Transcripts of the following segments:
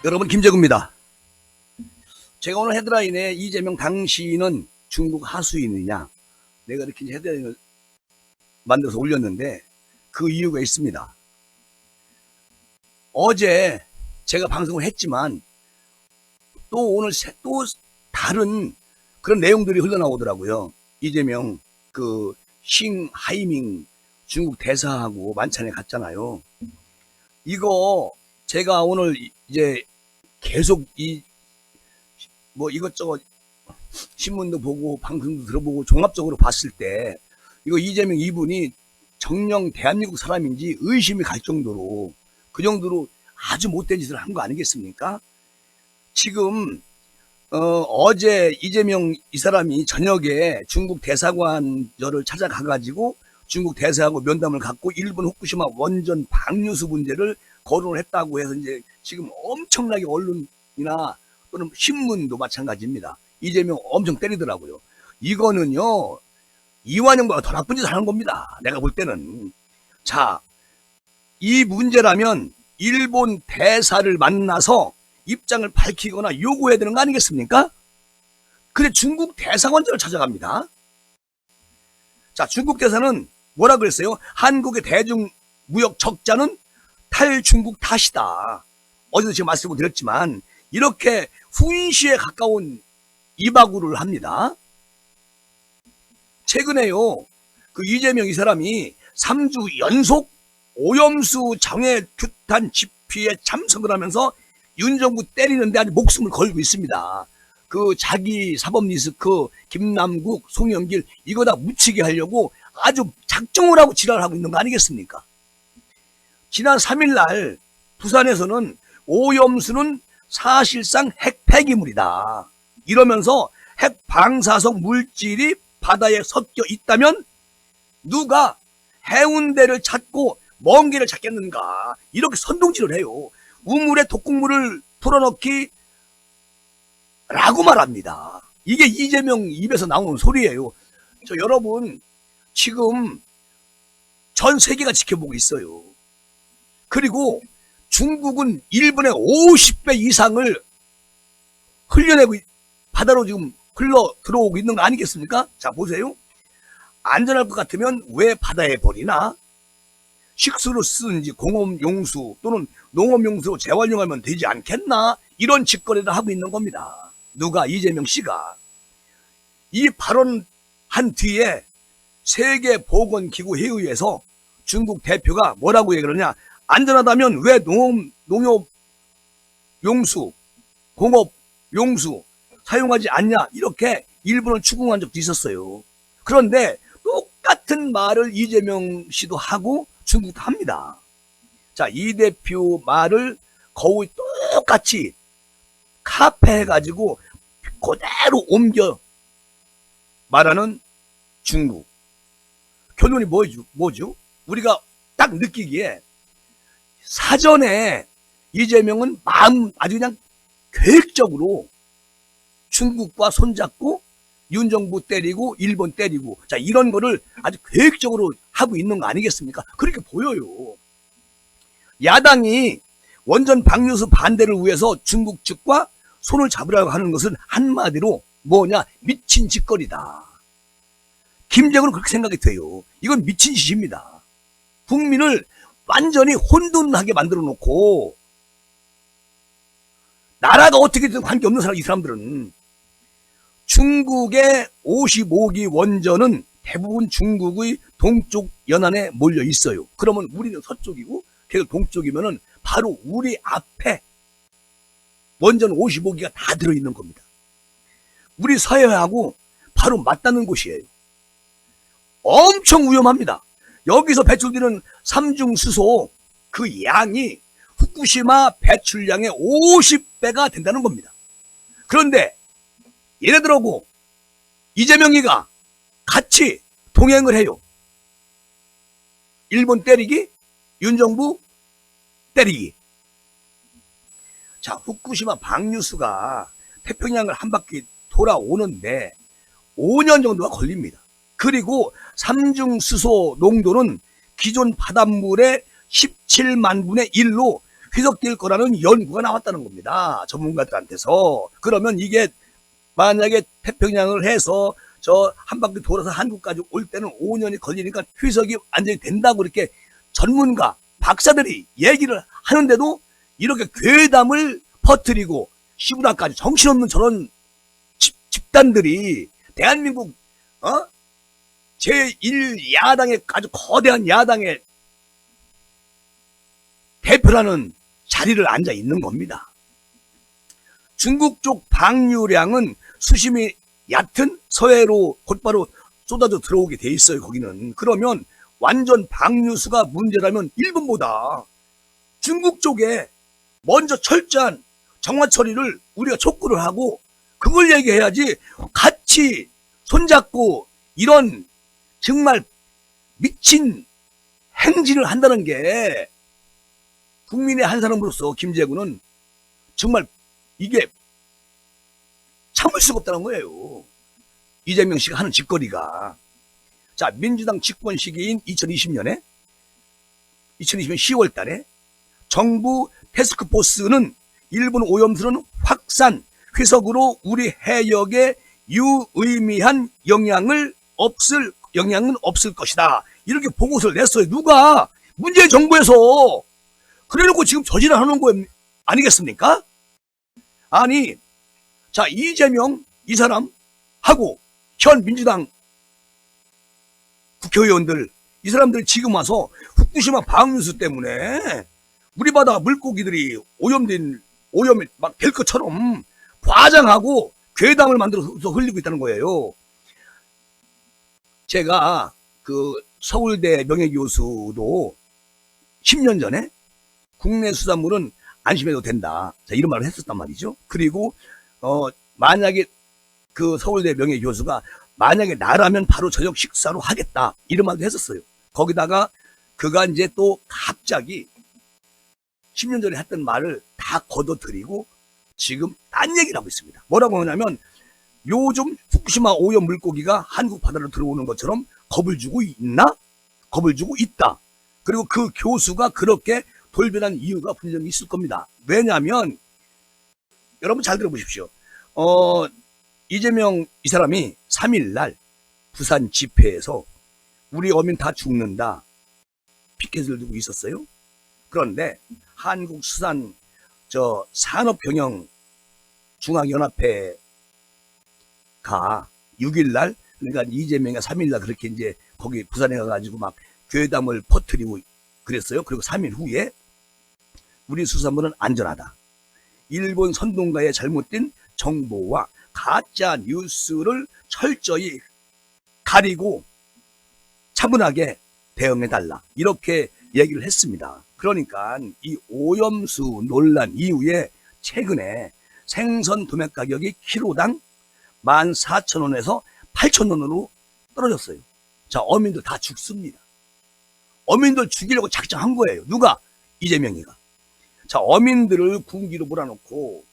여러분, 김재구입니다. 제가 오늘 헤드라인에 이재명 당신은 중국 하수인이냐, 내가 이렇게 헤드라인을 만들어서 올렸는데 그 이유가 있습니다. 어제 제가 방송을 했지만 또 오늘 또 다른 그런 내용들이 흘러나오더라고요. 이재명 싱하이밍 중국 대사하고 만찬에 갔잖아요. 이거 제가 오늘 이제 계속 이것저것 신문도 보고 방송도 들어보고 종합적으로 봤을 때 이거 이재명 이분이 정녕 대한민국 사람인지 의심이 갈 정도로 그 정도로 아주 못된 짓을 한 거 아니겠습니까? 지금 어제 이재명 이 사람이 저녁에 중국 대사관저를 찾아가가지고 중국 대사하고 면담을 갖고 일본 후쿠시마 원전 방류수 문제를 거론을 했다고 해서 이제 지금 엄청나게 언론이나 또는 신문도 마찬가지입니다. 이재명 엄청 때리더라고요. 이거는요, 이완영보다 더 나쁜 짓을 하는 겁니다. 내가 볼 때는. 자, 이 문제라면 일본 대사를 만나서 입장을 밝히거나 요구해야 되는 거 아니겠습니까? 그래 중국 대사관저를 찾아갑니다. 자, 중국 대사는 뭐라 그랬어요? 한국의 대중무역 적자는 탈중국 탓이다. 어제도 제가 말씀을 드렸지만 이렇게 훈시에 가까운 이바구를 합니다. 최근에요, 그 이재명 이 사람이 3주 연속 오염수 정해 규탄 집회에 참석을 하면서 윤 정부 때리는데 아주 목숨을 걸고 있습니다. 그 자기 사법 리스크, 김남국, 송영길 이거 다 묻히게 하려고 아주 작정을 하고 지랄을 하고 있는 거 아니겠습니까? 지난 3일날 부산에서는 오염수는 사실상 핵 폐기물이다 이러면서 핵 방사성 물질이 바다에 섞여 있다면 누가 해운대를 찾고 먼 길을 찾겠는가 이렇게 선동질을 해요. 우물에 독극물을 풀어넣기 라고 말합니다. 이게 이재명 입에서 나오는 소리예요. 여러분, 지금 전 세계가 지켜보고 있어요. 그리고 중국은 일본의 50배 이상을 흘려내고 바다로 지금 흘러 들어오고 있는 거 아니겠습니까? 자, 보세요. 안전할 것 같으면 왜 바다에 버리나? 식수로 쓰든지 공업용수 또는 농업용수로 재활용하면 되지 않겠나? 이런 짓거리를 하고 있는 겁니다. 누가? 이재명 씨가. 이 발언한 뒤에 세계보건기구 회의에서 중국 대표가 뭐라고 얘기를 하냐? 안전하다면 왜 농업용수, 공업용수 사용하지 않냐? 이렇게 일본을 추궁한 적도 있었어요. 그런데 똑같은 말을 이재명 씨도 하고 중국도 합니다. 자, 이 대표 말을 거의 똑같이 카피해가지고 그대로 옮겨 말하는 중국. 결론이 뭐죠? 우리가 딱 느끼기에 사전에 이재명은 아주 그냥 계획적으로 중국과 손잡고 윤 정부 때리고 일본 때리고 자 이런 거를 아주 계획적으로 하고 있는 거 아니겠습니까? 그렇게 보여요. 야당이 원전 방류수 반대를 위해서 중국 측과 손을 잡으려고 하는 것은 한마디로 뭐냐? 미친 짓거리다. 김재구는 그렇게 생각이 돼요. 이건 미친 짓입니다. 국민을 완전히 혼돈하게 만들어 놓고 나라가 어떻게든 관계없는 사람, 이 사람들은. 중국의 55기 원전은 대부분 중국의 동쪽 연안에 몰려 있어요. 그러면 우리는 서쪽이고 걔들 동쪽이면은 바로 우리 앞에 원전 55기가 다 들어있는 겁니다. 우리 서해하고 바로 맞닿는 곳이에요. 엄청 위험합니다. 여기서 배출되는 삼중수소 그 양이 후쿠시마 배출량의 50배가 된다는 겁니다. 그런데 얘네들하고 이재명이가 같이 동행을 해요. 일본 때리기, 윤 정부 때리기. 자, 후쿠시마 방류수가 태평양을 한 바퀴 돌아오는데 5년 정도가 걸립니다. 그리고 삼중수소 농도는 기존 바닷물의 17만 분의 1로 휘석될 거라는 연구가 나왔다는 겁니다. 전문가들한테서. 그러면 이게 만약에 태평양을 해서 저 한 바퀴 돌아서 한국까지 올 때는 5년이 걸리니까 휘석이 완전히 된다고 이렇게 전문가, 박사들이 얘기를 하는데도 이렇게 괴담을 퍼뜨리고 시부라까지 정신없는 저런 집단들이 대한민국 제1야당의 아주 거대한 야당의 대표라는 자리를 앉아 있는 겁니다. 중국 쪽 방류량은 수심이 얕은 서해로 곧바로 쏟아져 들어오게 돼 있어요. 거기는. 그러면 완전 방류수가 문제라면 일본보다 중국 쪽에 먼저 철저한 정화 처리를 우리가 촉구를 하고 그걸 얘기해야지, 같이 손잡고 이런 정말 미친 행진을 한다는 게 국민의 한 사람으로서 김재구는 정말 이게 참을 수가 없다는 거예요. 이재명 씨가 하는 짓거리가. 자, 민주당 집권 시기인 2020년 10월 달에 정부 태스크포스는 일본 오염수는 확산, 휘석으로 우리 해역에 유의미한 영향은 없을 것이다. 이렇게 보고서를 냈어요. 누가? 문재인 정부에서. 그래놓고 지금 저지를 하는 거 아니겠습니까? 아니, 자, 이재명 이 사람 하고 현 민주당 국회의원들, 이 사람들 지금 와서 후쿠시마 방류수 때문에 우리 바다 물고기들이 오염이 막 될 것처럼 과장하고 괴담을 만들어서 흘리고 있다는 거예요. 제가 그 서울대 명예교수도 10년 전에 국내 수산물은 안심해도 된다, 자, 이런 말을 했었단 말이죠. 그리고 만약에 그 서울대 명예교수가 만약에 나라면 바로 저녁 식사로 하겠다, 이런 말도 했었어요. 거기다가 그가 이제 또 갑자기 10년 전에 했던 말을 다 걷어들이고 지금 딴 얘기를 하고 있습니다. 뭐라고 하냐면 요즘 후쿠시마 오염 물고기가 한국 바다로 들어오는 것처럼 겁을 주고 있나? 겁을 주고 있다. 그리고 그 교수가 그렇게 돌변한 이유가 분명히 있을 겁니다. 왜냐하면 여러분 잘 들어보십시오. 이재명 이 사람이 3일날 부산 집회에서 우리 어민 다 죽는다 피켓을 들고 있었어요. 그런데 한국수산 산업경영 중앙연합회가 6일날, 그러니까 이재명이 3일날 그렇게 이제 거기 부산에 가가지고 막 괴담을 퍼뜨리고 그랬어요. 그리고 3일 후에 우리 수산물은 안전하다, 일본 선동가의 잘못된 정보와 가짜 뉴스를 철저히 가리고 차분하게 대응해달라, 이렇게 얘기를 했습니다. 그러니까 이 오염수 논란 이후에 최근에 생선 도매 가격이 키로당 14,000원에서 8,000원으로 떨어졌어요. 자, 어민들 다 죽습니다. 어민들 죽이려고 작정한 거예요. 누가? 이재명이가. 자, 어민들을 군기로 몰아놓고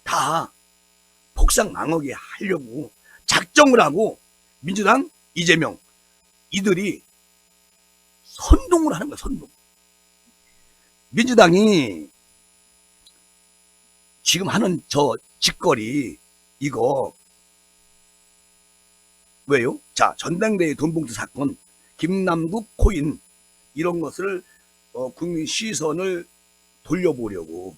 다 폭삭 망하게 하려고 작정을 하고 민주당, 이재명 이들이 선동을 하는 거야. 선동. 민주당이 지금 하는 저 짓거리 이거 왜요? 자, 전당대회 돈봉투 사건, 김남국 코인 이런 것을 국민 시선을 돌려보려고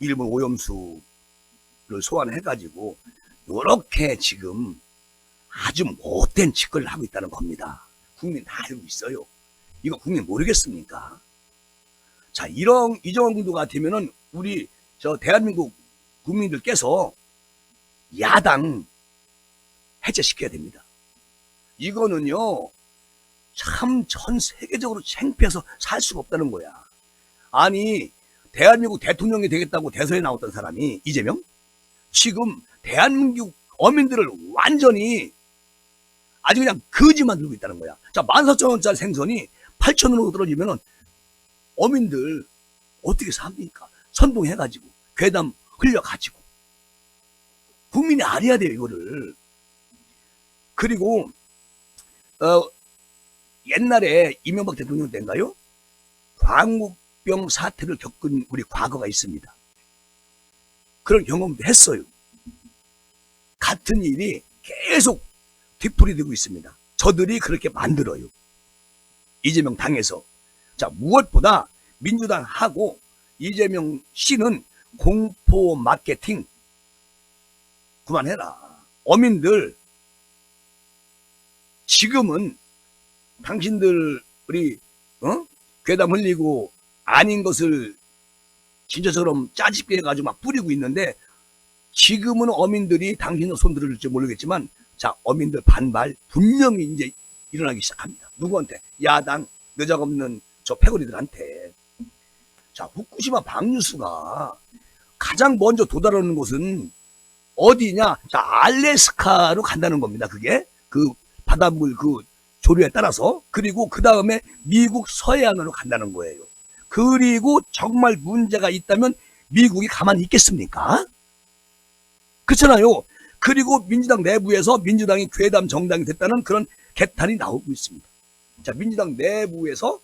일본 오염수를 소환해가지고 이렇게 지금 아주 못된 짓거리를 하고 있다는 겁니다. 국민 다 알고 있어요. 이거 국민 모르겠습니까? 자, 이 정도 같으면은 우리 대한민국 국민들께서 야당 해체시켜야 됩니다. 이거는요, 참 전 세계적으로 창피해서 살 수가 없다는 거야. 아니, 대한민국 대통령이 되겠다고 대선에 나왔던 사람이 이재명? 지금 대한민국 어민들을 완전히 아주 그냥 거지만 들고 있다는 거야. 자, 14,000원짜리 생선이 8,000원으로 떨어지면은 어민들 어떻게 삽니까? 선동해가지고, 괴담 흘려가지고. 국민이 알아야 돼요, 이거를. 그리고, 옛날에 이명박 대통령 때인가요? 광우병 사태를 겪은 우리 과거가 있습니다. 그런 경험도 했어요. 같은 일이 계속 뒤풀이되고 있습니다. 저들이 그렇게 만들어요. 이재명 당에서. 자, 무엇보다 민주당하고 이재명 씨는 공포 마케팅 그만해라. 어민들 지금은 당신들이 괴담 흘리고 아닌 것을 진짜처럼 짜집게 해가지고 막 뿌리고 있는데, 지금은 어민들이 당신의 손 들을지 모르겠지만, 자, 어민들 반발 분명히 이제 일어나기 시작합니다. 누구한테? 야당 여자없는 저 패거리들한테. 자, 후쿠시마 방류수가 가장 먼저 도달하는 곳은 어디냐? 자, 알래스카로 간다는 겁니다. 그게 그 바닷물 그 조류에 따라서. 그리고 그 다음에 미국 서해안으로 간다는 거예요. 그리고 정말 문제가 있다면 미국이 가만히 있겠습니까? 그렇잖아요. 그리고 민주당 내부에서 민주당이 괴담 정당이 됐다는 그런 개탄이 나오고 있습니다. 자, 민주당 내부에서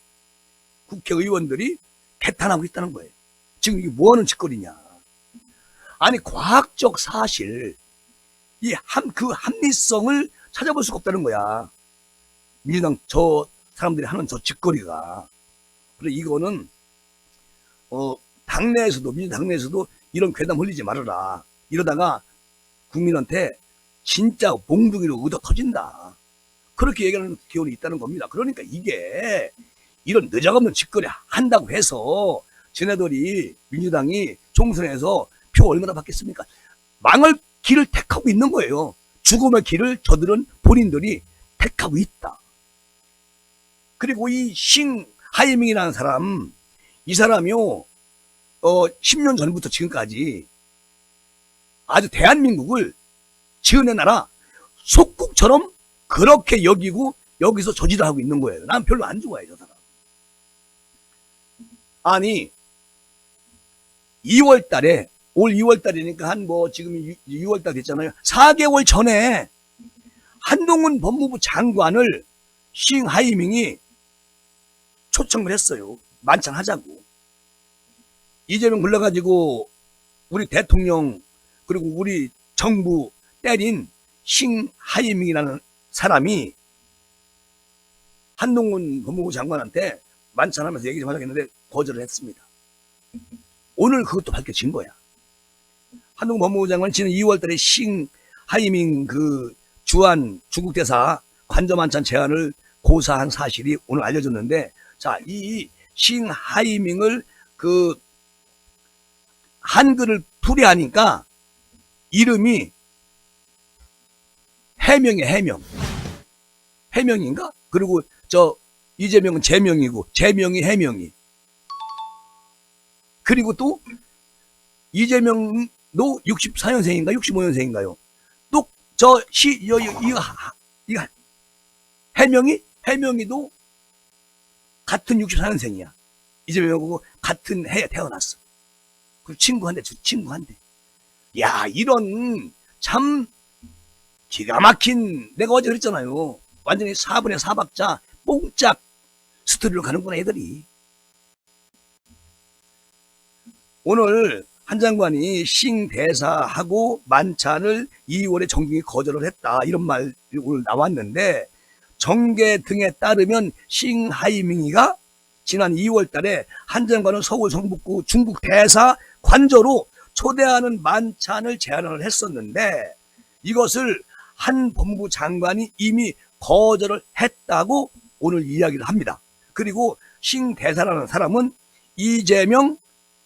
국회의원들이 개탄하고 있다는 거예요. 지금 이게 뭐하는 짓거리냐. 아니, 과학적 사실, 그 합리성을 찾아볼 수가 없다는 거야. 민주당 저 사람들이 하는 저 짓거리가. 그래, 이거는 당내에서도, 민주당 당내에서도 이런 괴담 흘리지 말아라. 이러다가 국민한테 진짜 몽둥이로 얻어 터진다. 그렇게 얘기하는 기원이 있다는 겁니다. 그러니까 이게 이런 느닷없는 짓거리 한다고 해서 쟤네들이 민주당이 총선에서 표 얼마나 받겠습니까? 망할 길을 택하고 있는 거예요. 죽음의 길을 저들은 본인들이 택하고 있다. 그리고 이 싱하이밍이라는 사람, 이 사람이요 10년 전부터 지금까지 아주 대한민국을 지은의 나라 속국처럼 그렇게 여기고 여기서 저지를 하고 있는 거예요. 난 별로 안 좋아해, 저 사람. 아니, 2월 달에, 올 2월 달이니까 한 지금 6월 달 됐잖아요. 4개월 전에 한동훈 법무부 장관을 싱하이밍이 초청을 했어요. 만찬하자고. 이재명 불러가지고 우리 대통령 그리고 우리 정부 때린 싱하이밍이라는 사람이 한동훈 법무부 장관한테 만찬하면서 얘기 좀 하자고 했는데 거절을 했습니다. 오늘 그것도 밝혀진 거야. 한동훈 법무부 장관이 지난 2월달에 싱하이밍 그 주한 중국 대사 관저 만찬 제안을 고사한 사실이 오늘 알려졌는데, 자, 이 싱하이밍을 그 한글을 풀이하니까 이름이 해명이야, 해명. 해명인가? 그리고 저 이재명은 재명이고 재명이 해명이. 그리고 또 이재명도 64년생인가 65년생인가요? 또 저 이거 해명이도 같은 64년생이야. 이재명하고 같은 해에 태어났어. 그 친구한테 야, 이런 참 기가 막힌, 내가 어제 그랬잖아요. 완전히 4분의 4박자 뽕짝 스토리로 가는구나, 애들이. 오늘 한 장관이 싱 대사하고 만찬을 2월에 정중히 거절을 했다, 이런 말이 오늘 나왔는데, 정계 등에 따르면 싱하이밍이가 지난 2월 달에 한 장관은 서울 성북구 중국 대사 관저로 초대하는 만찬을 제안을 했었는데, 이것을 한 법무부 장관이 이미 거절을 했다고 오늘 이야기를 합니다. 그리고 싱 대사라는 사람은 이재명,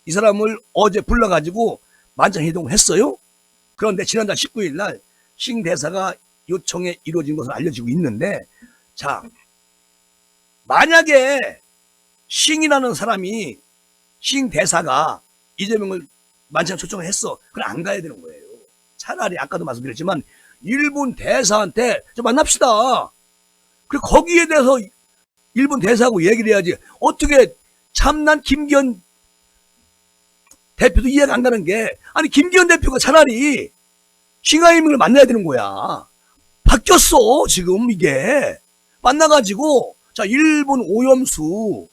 이 사람을 어제 불러가지고 만찬 회동을 했어요. 그런데 지난달 19일 날 싱 대사가 요청에 이루어진 것으로 알려지고 있는데, 자, 만약에 싱이라는 사람이, 싱 대사가 이재명을 만찬 초청을 했어. 그럼 안 가야 되는 거예요. 차라리 아까도 말씀드렸지만 일본 대사한테 좀 만납시다. 그리고 거기에 대해서 일본 대사하고 얘기를 해야지. 어떻게 참난 김기현 대표도 이해가 안 가는 게, 아니 김기현 대표가 차라리 싱하이밍을 만나야 되는 거야. 바뀌었어 지금 이게. 만나가지고 자, 일본 오염수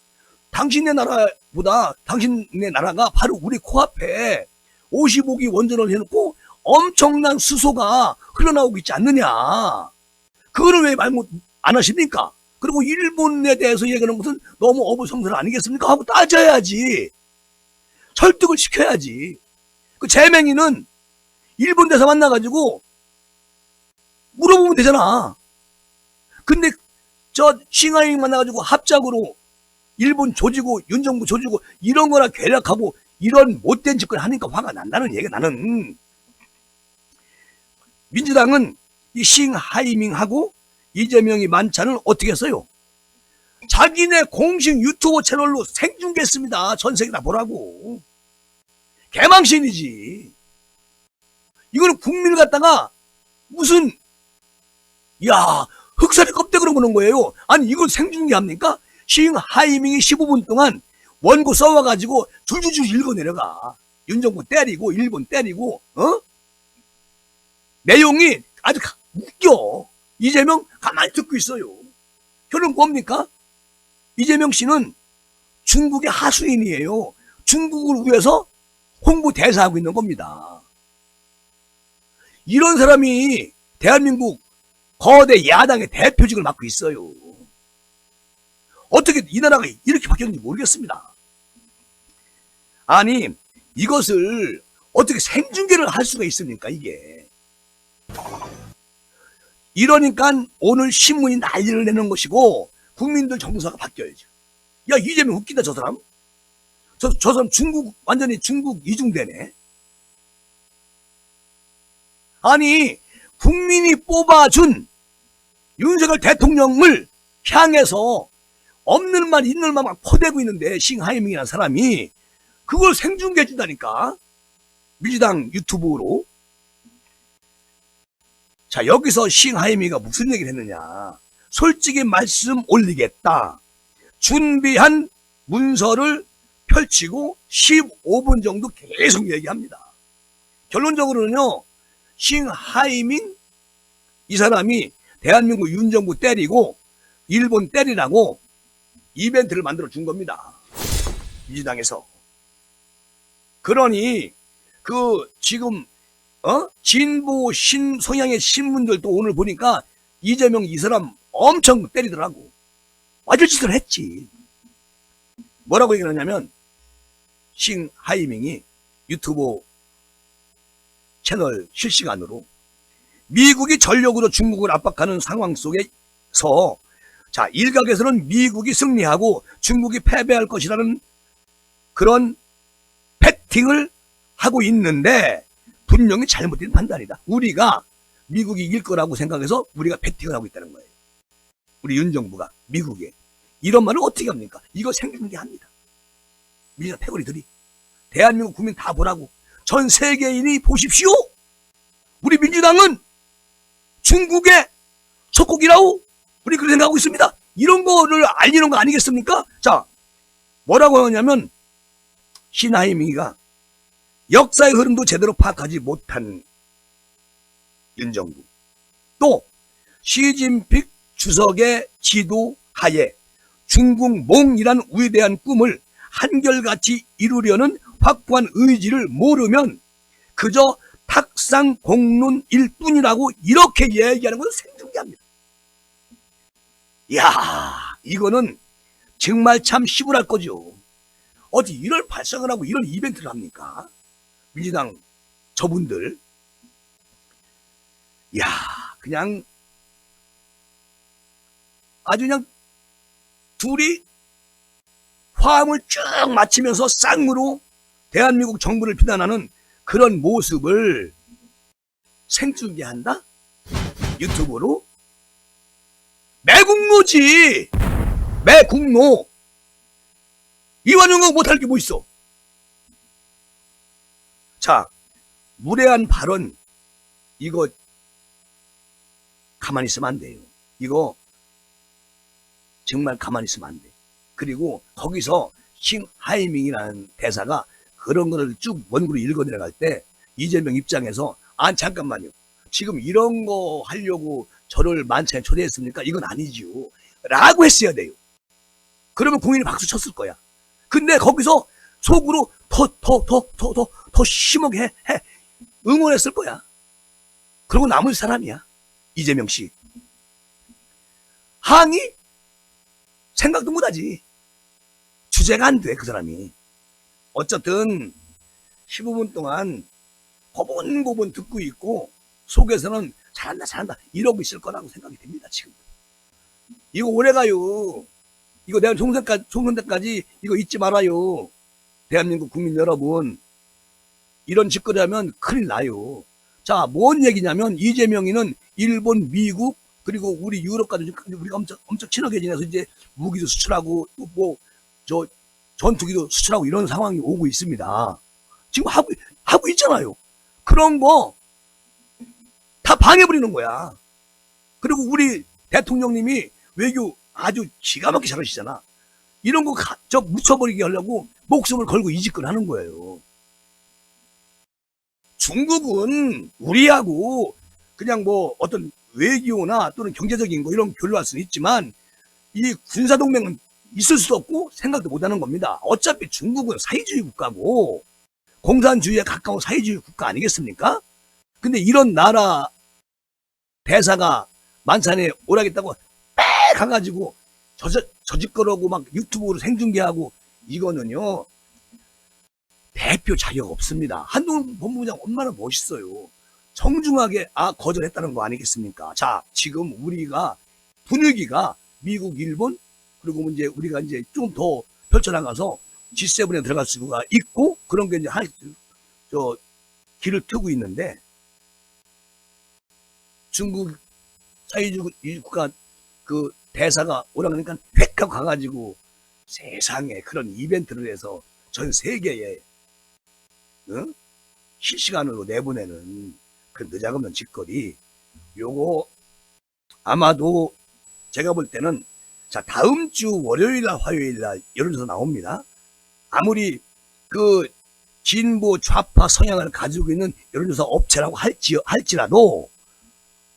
당신네 나라보다 당신네 나라가 바로 우리 코앞에 55기 원전을 해놓고 엄청난 수소가 흘러나오고 있지 않느냐. 그거를 왜 말 안 하십니까? 그리고 일본에 대해서 얘기하는 것은 너무 어부성설 아니겠습니까? 하고 따져야지. 설득을 시켜야지. 그 재맹이는 일본 대사 만나가지고 물어보면 되잖아. 근데 저 싱하이 만나가지고 합작으로 일본 조지고 윤정부 조지고 이런 거나 괴력하고 이런 못된 짓을 하니까 화가 난다는 얘기야. 나는 민주당은 이 싱하이밍하고 이재명이 만찬을 어떻게 했어요? 자기네 공식 유튜브 채널로 생중계했습니다. 전 세계 다 보라고. 개망신이지. 이거는 국민을 갖다가 무슨 흑살이 껍데기로 보는 거예요. 아니 이걸 생중계합니까? 싱하이밍이 15분 동안 원고 써와가지고 줄줄줄 읽어내려가. 윤정부 때리고 일본 때리고 내용이 아주 웃겨. 이재명 가만히 듣고 있어요. 결론 뭡니까? 이재명 씨는 중국의 하수인이에요. 중국을 위해서 홍보 대사하고 있는 겁니다. 이런 사람이 대한민국 거대 야당의 대표직을 맡고 있어요. 어떻게 이 나라가 이렇게 바뀌었는지 모르겠습니다. 아니 이것을 어떻게 생중계를 할 수가 있습니까 이게. 이러니까 오늘 신문이 난리를 내는 것이고 국민들 정서가 바뀌어야죠. 야 이재명 웃기다 저 사람. 저 사람 중국 완전히 중국 이중대네. 아니 국민이 뽑아준 윤석열 대통령을 향해서 없는 말 있는 말 막 퍼대고 있는데 싱하이밍이라는 사람이 그걸 생중계해 준다니까. 민주당 유튜브로. 자 여기서 싱하이밍이가 무슨 얘기를 했느냐. 솔직히 말씀 올리겠다. 준비한 문서를 펼치고 15분 정도 계속 얘기합니다. 결론적으로는요. 싱하이밍 이 사람이 대한민국 윤정부 때리고 일본 때리라고 이벤트를 만들어 준 겁니다. 민주당에서. 그러니 그 지금 진보 성향의 신문들도 오늘 보니까 이재명 이 사람 엄청 때리더라고. 맞을 짓을 했지. 뭐라고 얘기하냐면 싱하이밍이 유튜브 채널 실시간으로 미국이 전력으로 중국을 압박하는 상황 속에서 자 일각에서는 미국이 승리하고 중국이 패배할 것이라는 그런 배팅을 하고 있는데 분명히 잘못된 판단이다. 우리가 미국이 이길 거라고 생각해서 우리가 배팅을 하고 있다는 거예요. 우리 윤정부가 미국에. 이런 말을 어떻게 합니까? 이거 생중계합니다. 민주당 패거리들이. 대한민국 국민 다 보라고. 전 세계인이 보십시오. 우리 민주당은 중국의 속국이라고 우리 그렇게 생각하고 있습니다. 이런 거를 알리는 거 아니겠습니까? 자, 뭐라고 하냐면 싱하이밍이가 역사의 흐름도 제대로 파악하지 못한 윤정부, 또 시진핑 주석의 지도 하에 중국몽이란 위대한 꿈을 한결같이 이루려는 확고한 의지를 모르면 그저 탁상공론일 뿐이라고 이렇게 얘기하는 것을 생중계합니다. 이야, 이거는 정말 참 시불할 거죠. 어디 이런 발상을 하고 이런 이벤트를 합니까? 민주당 저분들. 이야, 그냥 아주 그냥 둘이 화음을 쭉 맞추면서 쌍으로 대한민국 정부를 비난하는 그런 모습을 생중계한다? 유튜브로? 매국노지! 매국노! 이완용은 못할 게 뭐 있어? 자, 무례한 발언, 이거 가만히 있으면 안 돼요. 이거 정말 가만히 있으면 안 돼. 그리고 거기서 싱하이밍이라는 대사가 그런 거를 쭉 원고로 읽어 내려갈 때 이재명 입장에서 아 잠깐만요. 지금 이런 거 하려고 저를 만찬에 초대했습니까? 이건 아니지요. 라고 했어야 돼요. 그러면 국민이 박수 쳤을 거야. 근데 거기서 속으로 더 심하게 해. 응원했을 거야. 그러고 남을 사람이야. 이재명 씨. 항의? 생각도 못하지. 주제가 안 돼, 그 사람이. 어쨌든 15분 동안 고분고분 듣고 있고 속에서는 잘한다 이러고 있을 거라고 생각이 됩니다. 지금 이거 오래가요. 이거 내가 총선 때까지 이거 잊지 말아요. 대한민국 국민 여러분, 이런 짓거리 하면 큰일 나요. 자, 뭔 얘기냐면 이재명이는 일본, 미국 그리고 우리 유럽까지 우리가 엄청 친하게 지내서 이제 무기도 수출하고 뭐 저 전투기도 수출하고 이런 상황이 오고 있습니다. 지금 하고 있잖아요. 그런 거 다 방해버리는 거야. 그리고 우리 대통령님이 외교 아주 기가 막히게 잘하시잖아. 이런 거 묻혀버리게 하려고 목숨을 걸고 이 짓을 하는 거예요. 중국은 우리하고 그냥 뭐 어떤 외교나 또는 경제적인 거 이런 교류할 수는 있지만 이 군사동맹은 있을 수도 없고 생각도 못하는 겁니다. 어차피 중국은 사회주의 국가고 공산주의에 가까운 사회주의 국가 아니겠습니까? 근데 이런 나라 대사가 만산에 오라겠다고 빽 가가지고 저짓거려고 막 유튜브로 생중계하고 이거는요 대표 자격 없습니다. 한동훈 법무부장 얼마나 멋있어요. 정중하게 거절했다는 거 아니겠습니까? 자, 지금 우리가 분위기가 미국, 일본 그리고 이제 우리가 이제 좀 더 펼쳐나가서 G7에 들어갈 수가 있고 그런 게 이제 길을 트고 있는데 중국 사회주의 국가 그 대사가 오라 그러니까 획 하고 가가지고 세상에 그런 이벤트를 해서 전 세계에 실시간으로 내보내는 그 느작없는 짓거리 요거 아마도 제가 볼 때는 자 다음 주 월요일날 화요일날 여론조사 나옵니다. 아무리 그 진보 좌파 성향을 가지고 있는 여론조사 업체라고 할지라도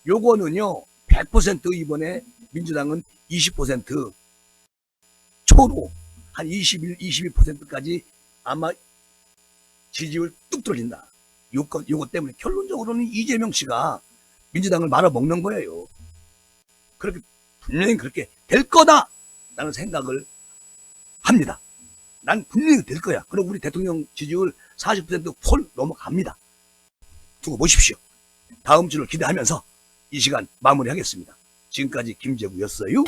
요거는요 100% 이번에 민주당은 20% 초로 한 21, 22%까지 아마 지지율 뚝 떨어진다. 요거 때문에 결론적으로는 이재명 씨가 민주당을 말아먹는 거예요. 그렇게 분명히 그렇게 될 거다라는 생각을 합니다. 난 분명히 될 거야. 그리고 우리 대통령 지지율 40% 폴 넘어갑니다. 두고 보십시오. 다음 주를 기대하면서 이 시간 마무리하겠습니다. 지금까지 김재구였어요.